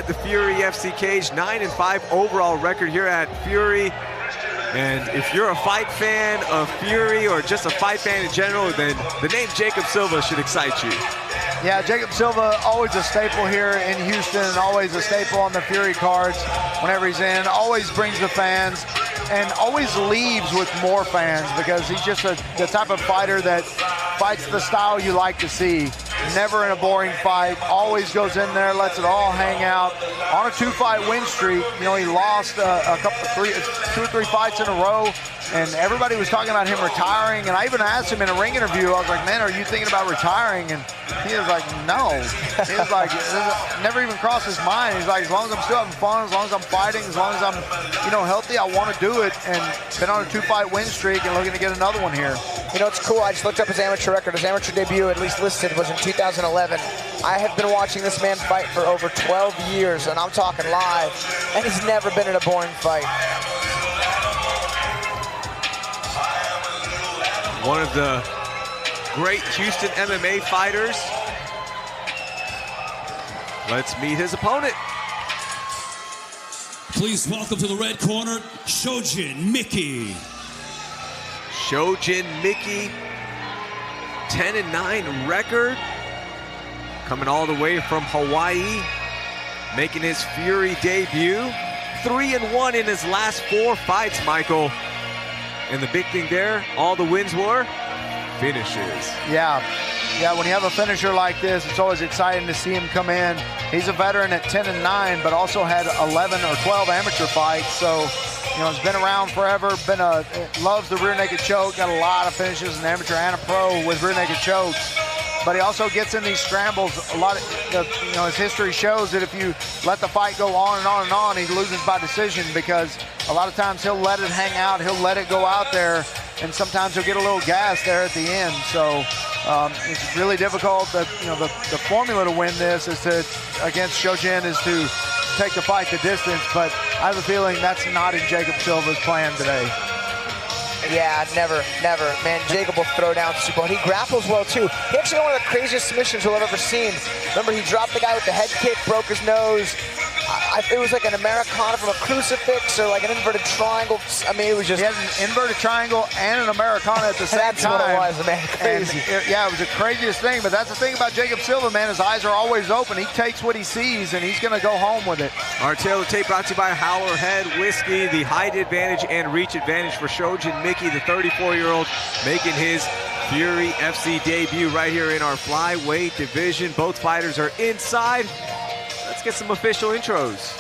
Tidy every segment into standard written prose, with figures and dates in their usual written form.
inside the Fury FC cage. 9-5 overall record here at Fury. And if you're a fight fan of Fury or just a fight fan in general, then the name Jacob Silva should excite you. Yeah, Jacob Silva, always a staple here in Houston, and always a staple on the Fury cards whenever he's in. Always brings the fans, and always leaves with more fans, because he's just the type of fighter that fights the style you like to see. Never in a boring fight, always goes in there, lets it all hang out. On a 2-fight win streak, you know, he lost two or three fights in a row, and everybody was talking about him retiring, and I even asked him in a ring interview, I was like, man, are you thinking about retiring? And he was like, no. He was like, it never even crossed his mind. He's like, as long as I'm still having fun, as long as I'm fighting, as long as I'm, you know, healthy, I want to do it. And been on a 2-fight win streak and looking to get another one here. You know, it's cool. I just looked up his amateur record. His amateur debut, at least listed, was in 2011. I have been watching this man fight for over 12 years, and I'm talking live, and he's never been in a boring fight. One of the great Houston MMA fighters. Let's meet his opponent. Please welcome to the red corner, Shojin Miki. Shojin Miki, 10-9 record. Coming all the way from Hawaii, making his Fury debut. 3-1 in his last 4 fights, Michael. And the big thing there, all the wins were finishes. Yeah, when you have a finisher like this, it's always exciting to see him come in. He's a veteran at 10-9, but also had 11 or 12 amateur fights. So, you know, he's been around forever, loves the rear naked choke, got a lot of finishes in amateur and a pro with rear naked chokes. But he also gets in these scrambles. A lot of, you know, his history shows that if you let the fight go on and on and on, he loses by decision, because a lot of times he'll let it hang out, he'll let it go out there, and sometimes he'll get a little gas there at the end. So it's really difficult. You know, the formula to win this is against Shojin is to take the fight the distance, but I have a feeling that's not in Jacob Silva's plan today. Yeah, never. Man, Jacob will throw down super hard. He grapples well, too. He actually got one of the craziest submissions you'll have ever seen. Remember, he dropped the guy with the head kick, broke his nose. It was like an Americana from a crucifix or like an inverted triangle. I mean, it was just... He had an inverted triangle and an Americana at the same time. That's what it was, man. Crazy. Yeah, it was the craziest thing. But that's the thing about Jacob Silva, man. His eyes are always open. He takes what he sees, and he's going to go home with it. Our tail of the tape brought to you by Howler Head Whiskey, the height advantage and reach advantage for Shojin Miki, the 34-year-old, making his Fury FC debut right here in our flyweight division. Both fighters are inside. Let's get some official intros.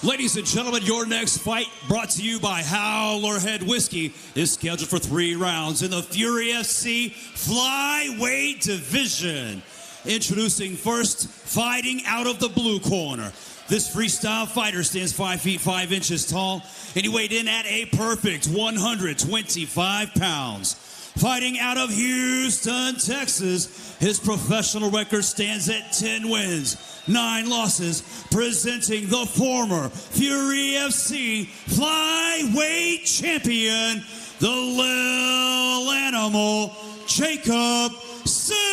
Ladies and gentlemen, your next fight, brought to you by Howler Head Whiskey, is scheduled for 3 rounds in the Fury FC flyweight division. Introducing first, fighting out of the blue corner. This freestyle fighter stands 5 feet 5 inches tall, and he weighed in at a perfect 125 pounds. Fighting out of Houston, Texas, his professional record stands at 10 wins, 9 losses, presenting the former Fury FC flyweight champion, the little animal, Jacob Silva.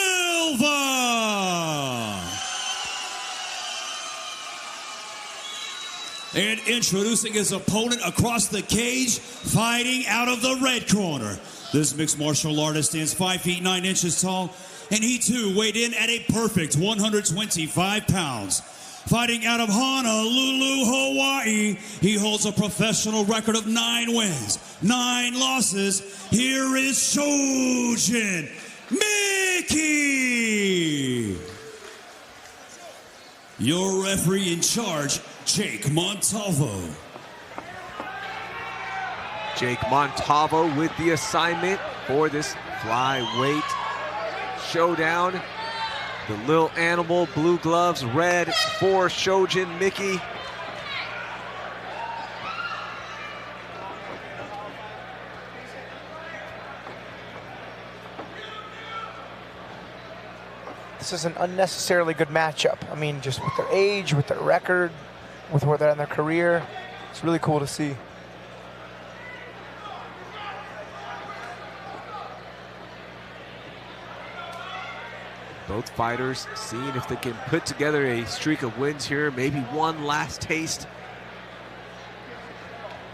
And introducing his opponent across the cage, fighting out of the red corner. This mixed martial artist stands 5 feet 9 inches tall, and he too weighed in at a perfect 125 pounds. Fighting out of Honolulu, Hawaii, he holds a professional record of 9 wins, 9 losses. Here is Shojin Miki. Your referee in charge, Jake Montalvo. Jake Montalvo with the assignment for this flyweight showdown. The little animal, blue gloves, red for Shojin Miki. This is an unnecessarily good matchup. I mean, just with their age, with their record, with where they're in their career, it's really cool to see. Both fighters seeing if they can put together a streak of wins here. Maybe one last taste.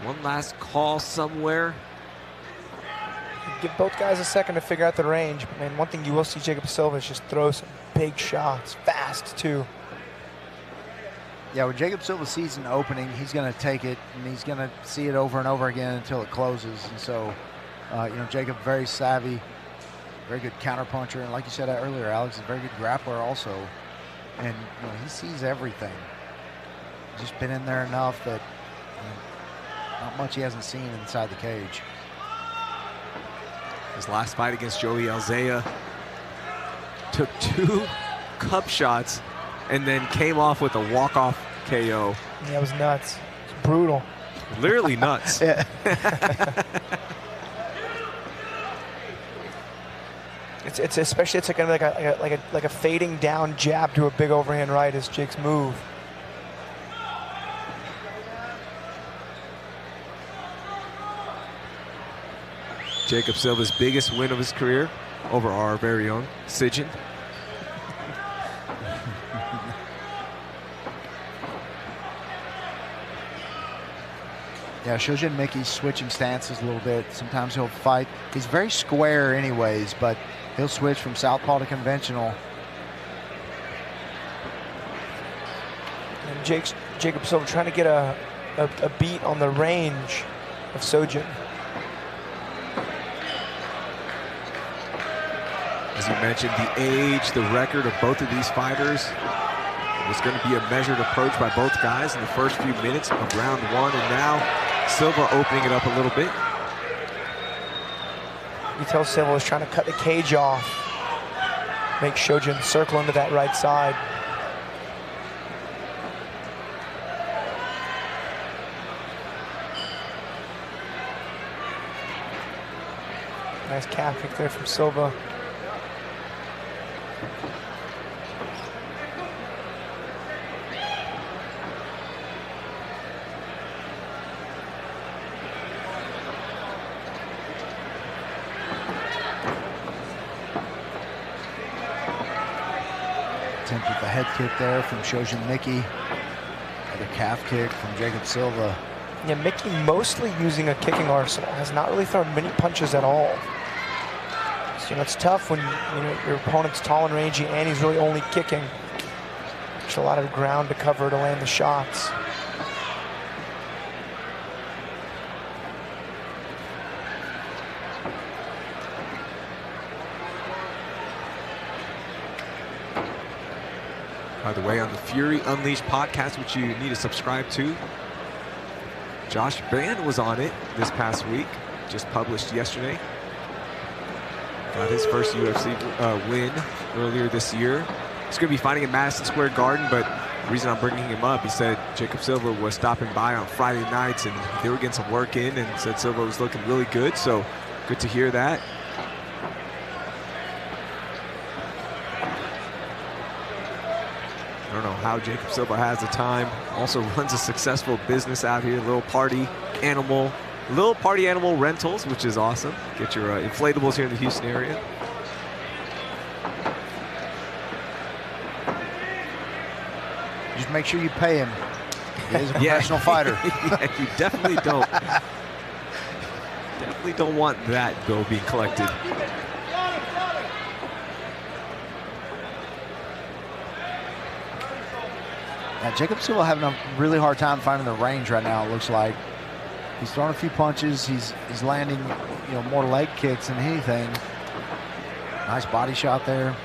One last call somewhere. Give both guys a second to figure out the range. But man, one thing you will see Jacob Silva is just throw some big shots, fast too. Yeah, when Jacob Silva sees an opening, he's going to take it, and he's going to see it over and over again until it closes. And so, Jacob, very savvy, very good counterpuncher, and like you said earlier, Alex is a very good grappler also. And he sees everything. He's just been in there enough that not much he hasn't seen inside the cage. His last fight against Joey Alzea took 2 cup shots and then came off with a walk-off KO. Yeah, it was nuts. It's brutal. Literally nuts. Yeah. It's especially it's kind of like a fading down jab to a big overhand right is Jake's move. Jacob Silva's biggest win of his career over our very own Shojin. Yeah, Shojin Miki's switching stances a little bit. Sometimes he'll fight. He's very square anyways, but he'll switch from southpaw to conventional. And Jacob Silva trying to get a beat on the range of Shojin. As you mentioned, the age, the record of both of these fighters was going to be a measured approach by both guys in the first few minutes of round 1, and now Silva opening it up a little bit. You tell Silva was trying to cut the cage off, make Shojin circle into that right side. Nice calf kick there from Silva. Attempt with the head kick there from Shojin Miki. Another calf kick from Jacob Silva. Yeah, Miki mostly using a kicking arsenal. Has not really thrown many punches at all. So it's tough when your opponent's tall and rangy and he's really only kicking. There's a lot of ground to cover to land the shots. By the way, on the Fury Unleashed podcast, which you need to subscribe to, Josh Brand was on it this past week, just published yesterday. Got his first UFC win earlier this year. He's going to be fighting in Madison Square Garden, but the reason I'm bringing him up, he said Jacob Silva was stopping by on Friday nights and they were getting some work in, and said Silva was looking really good, so good to hear that. I don't know how Jacob Silva has the time. Also runs a successful business out here, little party animal rentals, which is awesome. Get your inflatables here in the Houston area. Just make sure you pay him. He is a professional fighter. Yeah, you definitely don't. Definitely don't want that bill being collected. Yeah, Jacob Silva having a really hard time finding the range right now, it looks like. He's throwing a few punches. He's landing, more leg kicks than anything. Nice body shot there.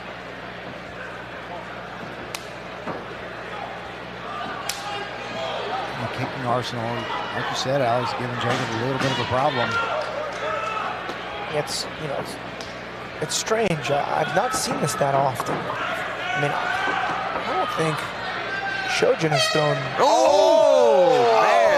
The kicking arsenal, like you said, Alex, giving Jacob a little bit of a problem. It's strange. I've not seen this that often. I mean, I don't think Shojin has thrown. Oh, man.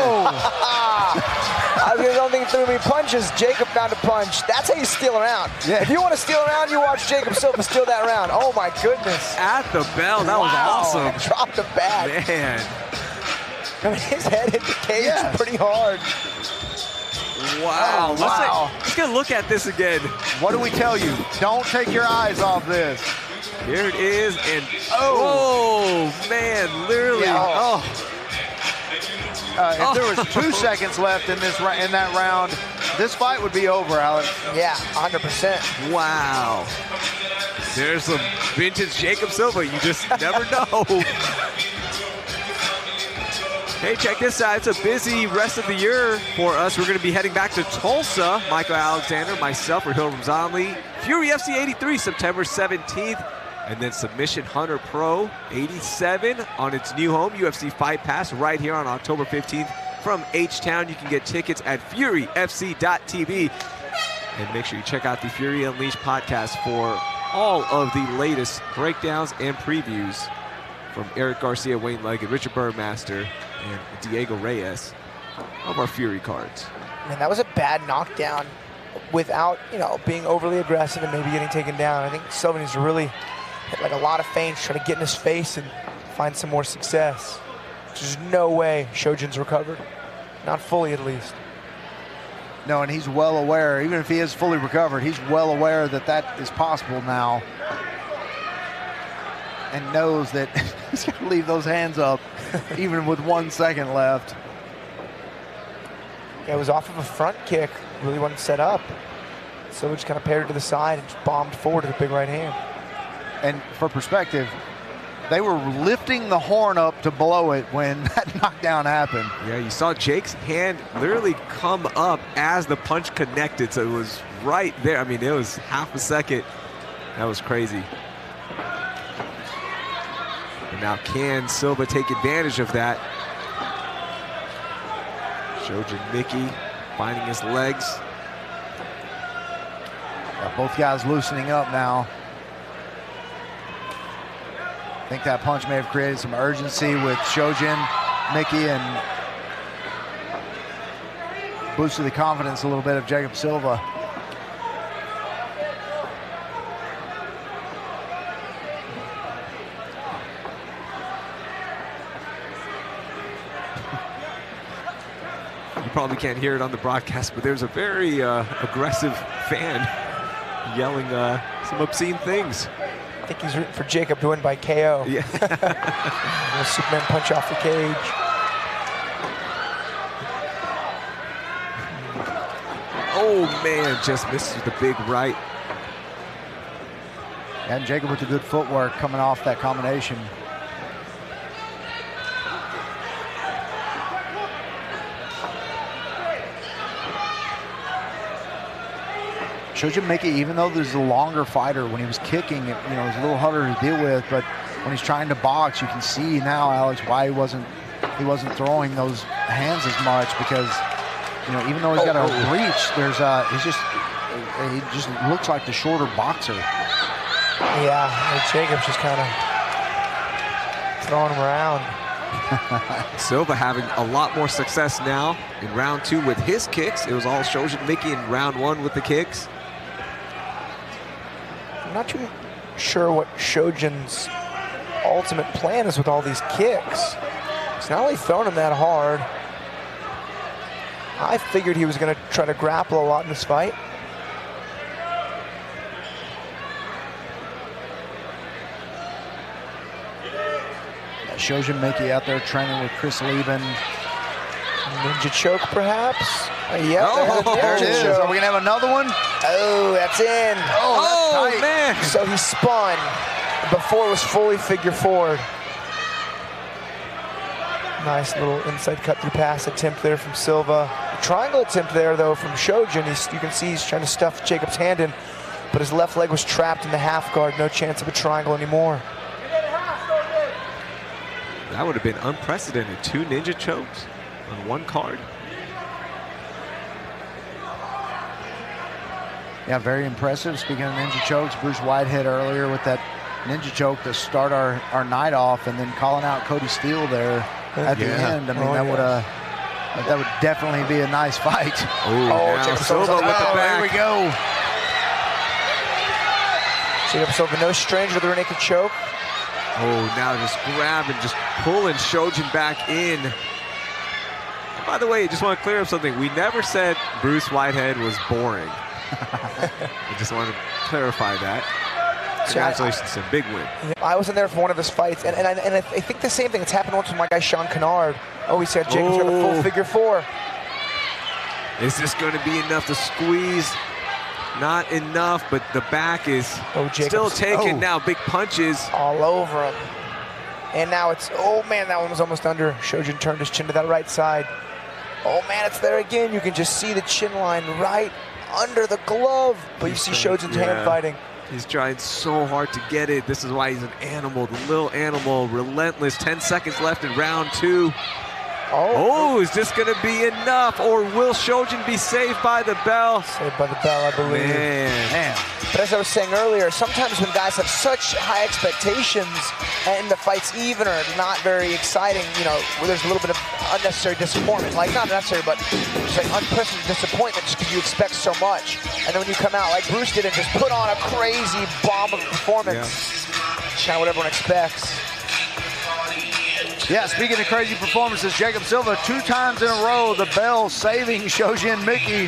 I don't think he threw any punches. Jacob found a punch. That's how you steal a round. Yeah. If you want to steal a round, you watch Jacob Silva steal that round. Oh my goodness. At the bell, that was awesome. Dropped the bat. Man. I mean, his head hit the cage pretty hard. Wow. Wow. Let's get a look at this again. What do we tell you? Don't take your eyes off this. Here it is, and oh man, literally, If there was 2 seconds left in that round, this fight would be over, Alex. Yeah, 100%. Wow. There's some vintage Jacob Silva. You just never know. Hey, check this out. It's a busy rest of the year for us. We're going to be heading back to Tulsa. Michael Alexander, myself, Rahil Ramzanli. Fury FC 83, September 17th. And then Submission Hunter Pro 87 on its new home, UFC Fight Pass, right here on October 15th from H-Town. You can get tickets at furyfc.tv. And make sure you check out the Fury Unleashed podcast for all of the latest breakdowns and previews from Eric Garcia, Wayne Leggett, Richard Burmaster, and Diego Reyes of our Fury cards. Man, that was a bad knockdown without, being overly aggressive and maybe getting taken down. I think Silva needs to really hit like a lot of feints, try to get in his face and find some more success. There's no way Shojin's recovered. Not fully, at least. No, and he's well aware, even if he is fully recovered, he's well aware that that is possible now. And knows that he's got to leave those hands up, even with 1 second left. Yeah, it was off of a front kick. Really wasn't set up. Silva just kind of paired to the side and just bombed forward with a big right hand. And for perspective, they were lifting the horn up to blow it when that knockdown happened. Yeah, you saw Jake's hand literally come up as the punch connected, so it was right there. I mean, it was half a second. That was crazy. And now can Silva take advantage of that? Shojin Miki finding his legs. Yeah, both guys loosening up now. I think that punch may have created some urgency with Shojin, Miki, and boosted the confidence a little bit of Jacob Silva. You probably can't hear it on the broadcast, but there's a very aggressive fan yelling some obscene things. I think he's rooting for Jacob to win by KO. Yeah. Little Superman punch off the cage. Oh man, just misses with the big right. And Jacob with the good footwork coming off that combination. Shojin Miki, even though there's a longer fighter, when he was kicking, it was a little harder to deal with. But when he's trying to box, you can see now, Alex, why he wasn't throwing those hands as much, because even though he's got a reach, there's he just looks like the shorter boxer. Yeah, Jacob's just kind of throwing him around. Silva having a lot more success now in round 2 with his kicks. It was all Shojin Miki in round 1 with the kicks. I'm not too sure what Shojin's ultimate plan is with all these kicks. He's not really throwing him that hard. I figured he was going to try to grapple a lot in this fight. Shojin Miki out there training with Chris Lieben. Ninja choke, perhaps? Yep, there it is. Choke. Are we going to have another one? Oh, that's in. Oh, that's tight. Man. So he spun before it was fully figure forward. Nice little inside cut through pass attempt there from Silva. A triangle attempt there, though, from Shojin. You can see he's trying to stuff Jacob's hand in, but his left leg was trapped in the half guard. No chance of a triangle anymore. That would have been unprecedented. 2 ninja chokes on 1 card. Yeah, very impressive. Speaking of ninja chokes, Bruce Whitehead earlier with that ninja choke to start our night off, and then calling out Cody Steele there at the end. I mean, that would definitely be a nice fight. Now Silva with the back. There we go. Jacob Silva, no stranger to the rear naked choke. Oh, now just grabbing, just pulling Shojin back in. And by the way, I just want to clear up something. We never said Bruce Whitehead was boring. I just want to clarify that. Congratulations, a big win. I was in there for one of his fights, and I think the same thing. It's happened once with my guy Sean Kennard. Oh, he said Jacob's got a full figure 4. Is this going to be enough to squeeze? Not enough, but the back is still taking now big punches. All over him. And now it's, oh man, that one was almost under. Shojin turned his chin to that right side. Oh man, it's there again. You can just see the chin line right under the glove. But you see Shojin's hand fighting. He's trying so hard to get it. This is why he's an animal, the little animal, relentless. 10 seconds left in round 2. Oh, is this going to be enough, or will Shojin be saved by the bell? Saved by the bell, I believe. Man. But as I was saying earlier, sometimes when guys have such high expectations and the fight's even or not very exciting, you know, where there's a little bit of unnecessary disappointment. Like, not necessary, but just like unprecedented disappointment just because you expect so much. And then when you come out like Bruce did and just put on a crazy bomb of a performance, it's kind of what everyone expects. Yeah, speaking of crazy performances, Jacob Silva 2 times in a row, the bell saving Shojin Miki.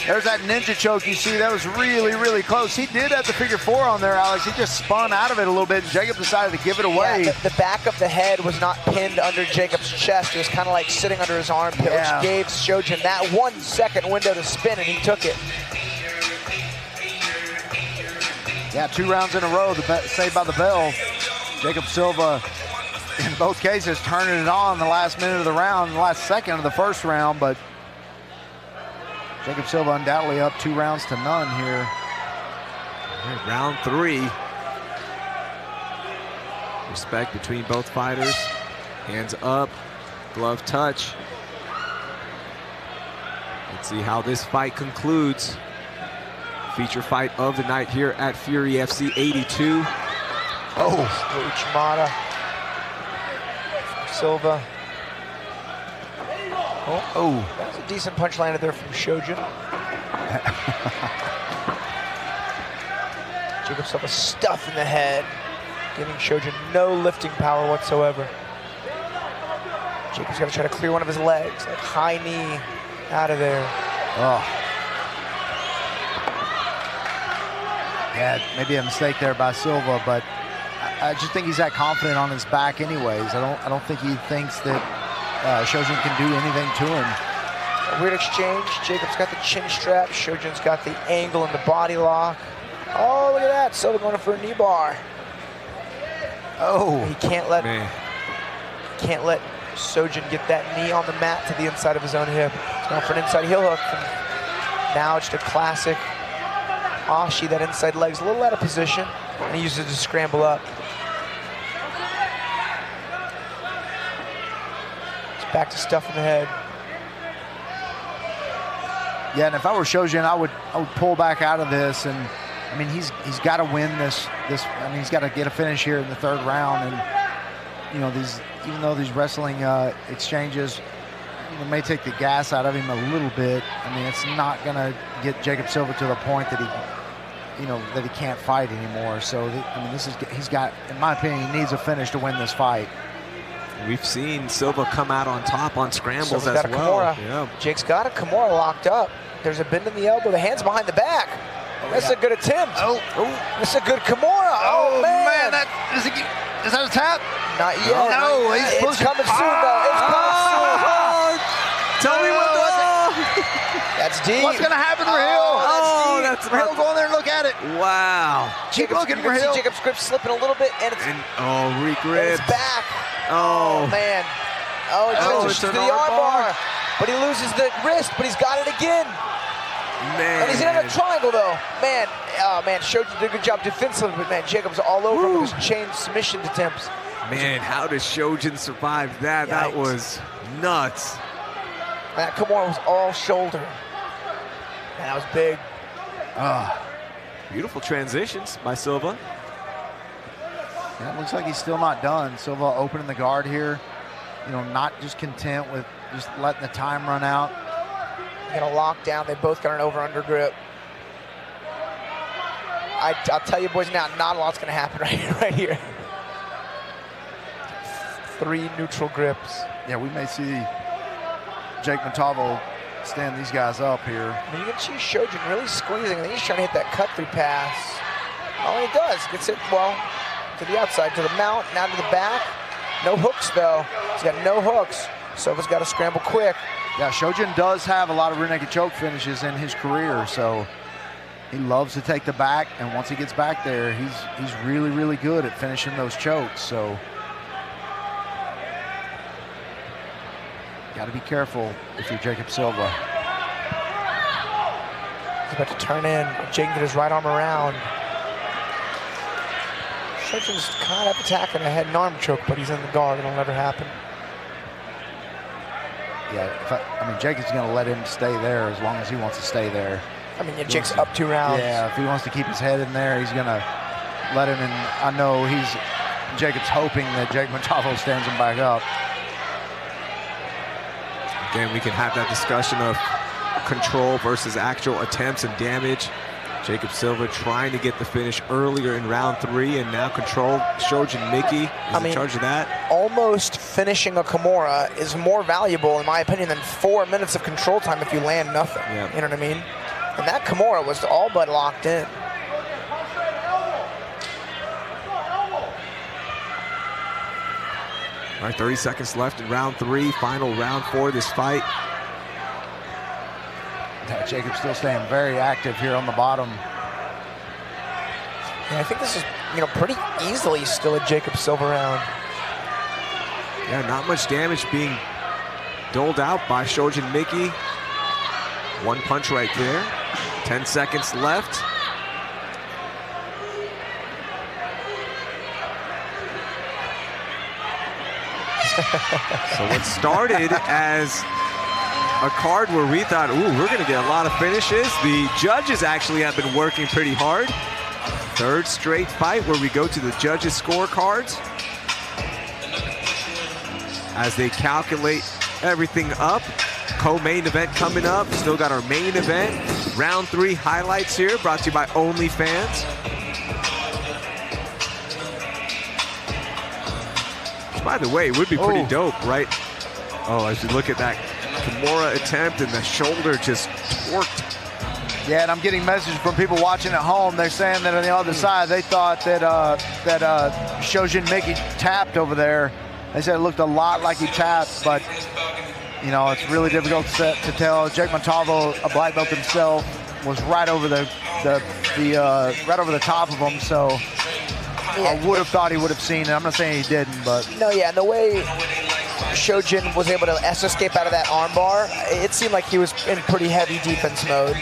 There's that ninja choke you see. That was really, really close. He did have the figure 4 on there, Alex. He just spun out of it a little bit, and Jacob decided to give it away. Yeah, the back of the head was not pinned under Jacob's chest. It was kind of like sitting under his armpit, which gave Shojin that 1 second window to spin, and he took it. Yeah, 2 rounds in a row, saved by the bell. Jacob Silva, in both cases, turning it on the last minute of the round, the last second of the first round, but Jacob Silva undoubtedly up 2 rounds to none here. Round 3. Respect between both fighters. Hands up, glove touch. Let's see how this fight concludes. Feature fight of the night here at Fury FC 82. Uchimata. Silva. That was a decent punch landed there from Shojin. Jacob Silva stuff in the head, giving Shojin no lifting power whatsoever. Jacob's got to try to clear one of his legs, like high knee out of there. Yeah, maybe a mistake there by Silva, but I just think he's that confident on his back anyways. I don't think he thinks that Shojin can do anything to him. A weird exchange. Jacob's got the chin strap. Shojin's got the angle and the body lock. Oh, look at that. Silva going for a knee bar. He can't let Shojin get that knee on the mat to the inside of his own hip. He's going for an inside heel hook. Now just a classic Ashi. That inside leg's a little out of position, and he uses it to scramble up. It's back to stuff in the head. Yeah, and if I were Shojin, I would pull back out of this, and I mean he's got to win this. I mean he's got to get a finish here in the 3rd round, and you know even though these wrestling exchanges may take the gas out of him a little bit, I mean it's not gonna get Jacob Silva to the point that he can't fight anymore. So I mean he's got, in my opinion, he needs a finish to win this fight. We've seen Silva come out on top on scrambles Silva's as well. Yeah. Jake's got a Kimura locked up. There's a bend in the elbow. The hand's behind the back. That's a good attempt. That's a good Kimura. Oh man. Is that a tap? Not yet. No, it's coming soon though. It's coming soon. Tell me what That's deep. What's gonna happen for Hill? That's Hill, go in there and look at it. Wow. Keep looking for Hill. Jacob's grip slipping a little bit, and it's re-grip. It's back. Oh man. It's to the arm bar. But he loses the wrist, but he's got it again. Man. And he's in a triangle though. Man, Shojin did a good job defensively, but man, Jacob's all over him with his chain submission attempts. Man, how does Shojin survive that? Yikes. That was nuts. That Kimura was all shoulder. Man, that was big. Beautiful transitions by Silva. Yeah, it looks like he's still not done. Silva opening the guard here. Not just content with just letting the time run out. Got a lockdown. They both got an over-under grip. I'll tell you boys now, not a lot's going to happen right here. 3 neutral grips. Yeah, we may see Jake Montalvo stand these guys up here. I mean, you can see Shojin really squeezing. I think he's trying to hit that cut-through pass. Oh, he does. Gets it, well, to the outside, to the mount, now to the back. No hooks, though. He's got no hooks. Silva's got to scramble quick. Yeah, Shojin does have a lot of rear naked choke finishes in his career, so he loves to take the back, and once he gets back there, he's really, really good at finishing those chokes, so got to be careful if you're Jacob Silva. He's about to turn in. Jake get his right arm around. Shojin's kind of attacking a head and arm choke, but he's in the guard. It'll never happen. Yeah, I mean, Jacob's going to let him stay there as long as he wants to stay there. I mean, yeah, Jake's up 2 rounds. Yeah, if he wants to keep his head in there, he's going to let him in. I know Jacob's hoping that Jake Montalvo stands him back up. Again, we can have that discussion of control versus actual attempts and damage. Jacob Silva trying to get the finish earlier in round 3, and now control. Shojin Miki is in charge of that. Almost finishing a Kimura is more valuable, in my opinion, than 4 minutes of control time if you land nothing. Yeah. You know what I mean? And that Kimura was all but locked in. All right, 30 seconds left in round 3, final round for this fight. Yeah, Jacob's still staying very active here on the bottom. Yeah, I think this is, pretty easily still a Jacob Silva round. Yeah, not much damage being doled out by Shojin Miki. 1 punch right there. 10 seconds left. So what started as a card where we thought, ooh, we're going to get a lot of finishes. The judges actually have been working pretty hard. 3rd straight fight where we go to the judges' scorecards as they calculate everything up. Co-main event coming up. Still got our main event. Round 3 highlights here, brought to you by OnlyFans. Which, by the way, would be pretty dope, right? Oh, as you look at that Kimura attempt and the shoulder just torqued. Yeah, and I'm getting messages from people watching at home. They're saying that on the other side, they thought that Shojin Miki tapped over there. They said it looked a lot like he tapped, but it's really difficult to tell. Jake Montalvo, a black belt himself, was right over the top of him. So I would have thought he would have seen it. I'm not saying he didn't, but no, yeah, the way Shojin was able to escape out of that armbar, it seemed like he was in pretty heavy defense mode.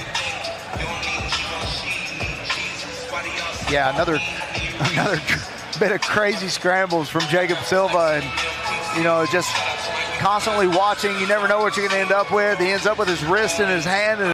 Yeah, another bit of crazy scrambles from Jacob Silva, and just constantly watching. You never know what you're going to end up with. He ends up with his wrist in his hand, and